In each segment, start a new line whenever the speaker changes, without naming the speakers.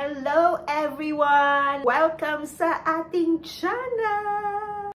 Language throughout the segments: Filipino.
Hello everyone! Welcome sa ating channel!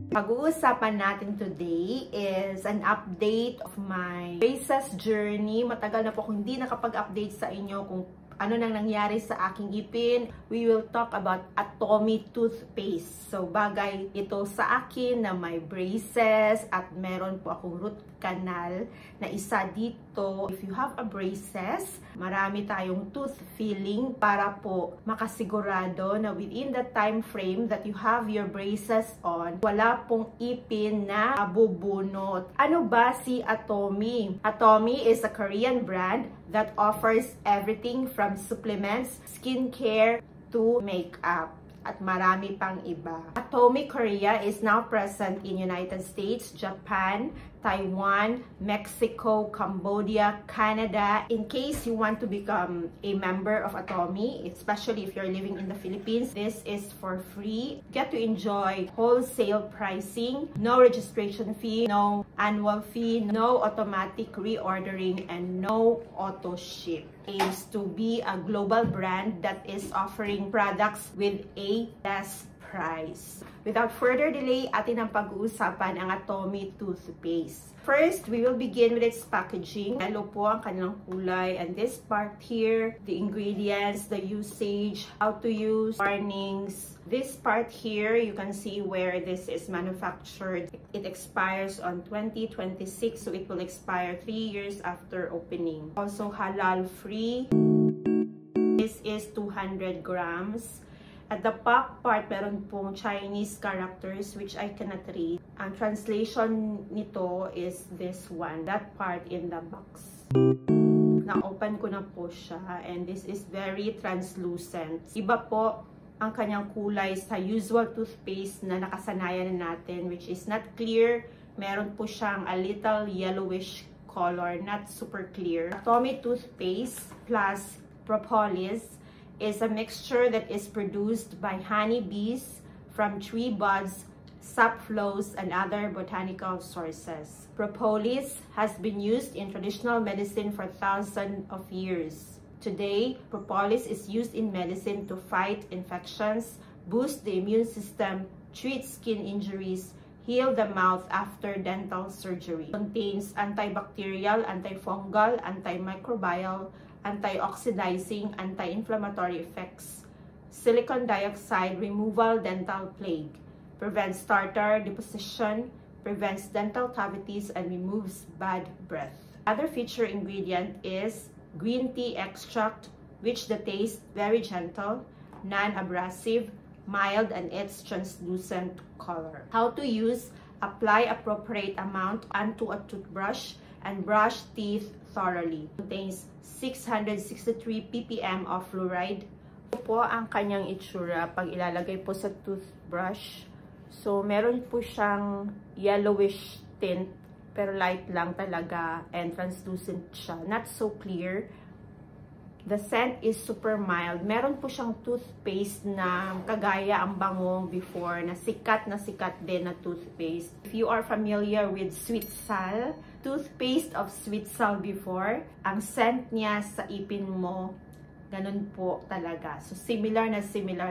Pag-uusapan natin today is an update of my braces journey. Matagal na po akong hindi nakapag-update sa inyo kung ano nang nangyari sa aking ipin. We will talk about Atomy toothpaste. So, bagay ito sa akin na may braces at meron po akong root canal na isa dito. If you have a braces, marami tayong tooth filling para po makasigurado na within the time frame that you have your braces on, wala pong ipin na abubunot. Ano ba si Atomy? Atomy is a Korean brand that offers everything from supplements, skincare, to makeup, at marami pang iba. Atomy Korea is now present in United States, Japan, Taiwan, Mexico, Cambodia, Canada. In case you want to become a member of Atomy, especially if you're living in the Philippines, this is for free. Get to enjoy wholesale pricing, no registration fee, no annual fee, no automatic reordering, and no auto ship. Aims to be a global brand that is offering products with a less price. Without further delay, atin ang pag-uusapan ang Atomy toothpaste. First, we will begin with its packaging. Yellow po ang kanilang kulay, and this part here, the ingredients, the usage, how to use, warnings. This part here, you can see where this is manufactured. It expires on 2026, so it will expire 3 years after opening. Also halal free. This is 200 grams. At the back part, meron pong Chinese characters which I cannot read. Ang translation nito is this one, that part in the box. Na-open ko na po siya, and this is very translucent. Iba po ang kanyang kulay sa usual toothpaste na nakasanayan na natin, which is not clear. Meron po siyang a little yellowish color, not super clear. Atomy toothpaste plus propolis is a mixture that is produced by honeybees from tree buds, sap flows, and other botanical sources. Propolis has been used in traditional medicine for thousands of years. Today, propolis is used in medicine to fight infections, boost the immune system, treat skin injuries, heal the mouth after dental surgery. It contains antibacterial, antifungal, antimicrobial, antioxidizing, anti-inflammatory effects, silicon dioxide removal, dental plague, prevents tartar deposition, prevents dental cavities, and removes bad breath. Other feature ingredient is green tea extract, which the taste very gentle, non-abrasive, mild, and its translucent color. How to use: apply appropriate amount onto a toothbrush and brush teeth thoroughly. Contains 663 ppm of fluoride. Ito po ang kanyang itsura pag ilalagay po sa toothbrush. So, meron po siyang yellowish tint, pero light lang talaga, and translucent siya. Not so clear. The scent is super mild. Meron po siyang toothpaste na kagaya ang bangong before, na sikat din na toothpaste. If you are familiar with Sweet Sal, toothpaste of Sweet Sal before, ang scent niya sa ipin mo, ganun po talaga. So, similar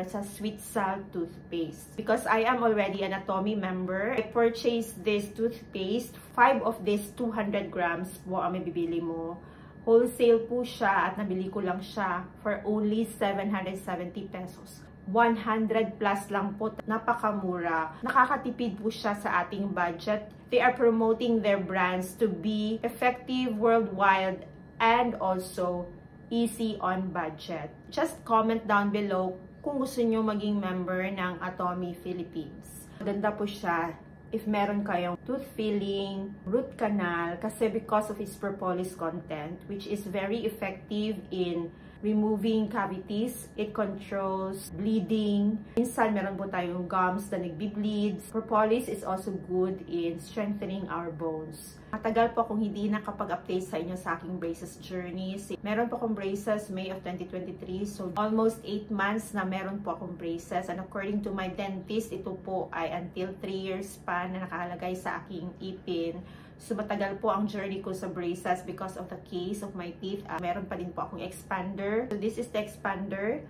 sa Sweet Sal toothpaste. Because I am already an Atomy member, I purchased this toothpaste. 5 of this 200 grams po ang mabibili mo. Wholesale po siya at nabili ko lang siya for only 770 pesos. 100 plus lang po. Napakamura. Nakakatipid po siya sa ating budget. They are promoting their brands to be effective worldwide and also easy on budget. Just comment down below kung gusto nyo maging member ng Atomy Philippines. Ganda po siya if meron kayong tooth filling, root canal, kasi because of its propolis content, which is very effective in removing cavities. It controls bleeding. Minsan, meron po tayong gums na nagbi-bleed. Propolis is also good in strengthening our bones. Matagal po akong hindi nakapag-update sa inyo sa aking braces journey. Meron po akong braces May of 2023. So, almost 8 months na meron po akong braces. And according to my dentist, ito po ay until 3 years pa na nakalagay sa aking ipin. So, matagal po ang journey ko sa braces because of the case of my teeth. Meron pa din po akong expander. So, this is the expander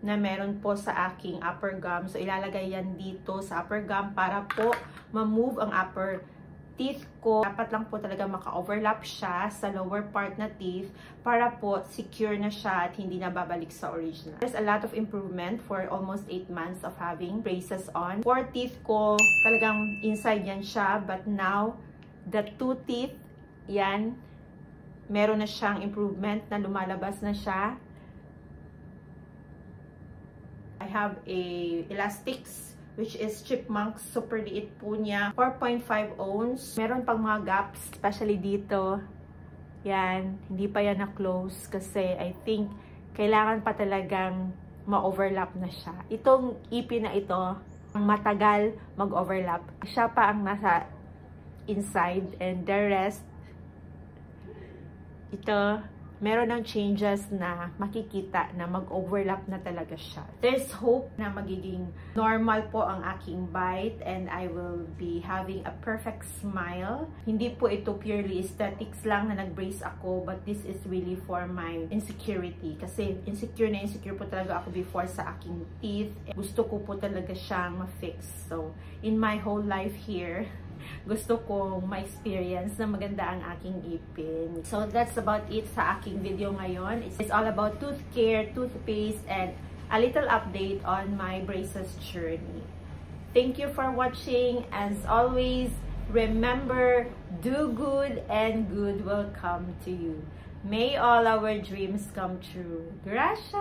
na meron po sa aking upper gum. So, ilalagay yan dito sa upper gum para po ma-move ang upper teeth ko. Dapat lang po talaga maka-overlap siya sa lower part na teeth para po secure na siya at hindi na babalik sa original. There's a lot of improvement for almost 8 months of having braces on. 4 teeth ko, talagang inside yan siya. But now, the 2 teeth, yan, meron na siyang improvement na lumalabas na siya. I have a elastics which is Chipmunk. Super liit po niya. 4.5 ounce. Meron pang mga gaps, especially dito. Yan. Hindi pa yan na-close kasi I think kailangan pa talagang ma-overlap na siya. Itong ipin na ito, ang matagal mag-overlap. Siya pa ang nasa inside and the rest, ito, meron ng changes na makikita na mag-overlap na talaga siya. There's hope na magiging normal po ang aking bite and I will be having a perfect smile. Hindi po ito purely aesthetics lang na nag-brace ako, but this is really for my insecurity. Kasi insecure na insecure po talaga ako before sa aking teeth. Gusto ko po talaga siyang ma-fix. So, in my whole life here, gusto kong ma-experience na maganda ang aking ipin. So, that's about it sa aking video ngayon. It's all about tooth care, toothpaste, and a little update on my braces journey. Thank you for watching. As always, remember, do good and good will come to you. May all our dreams come true. Gracias!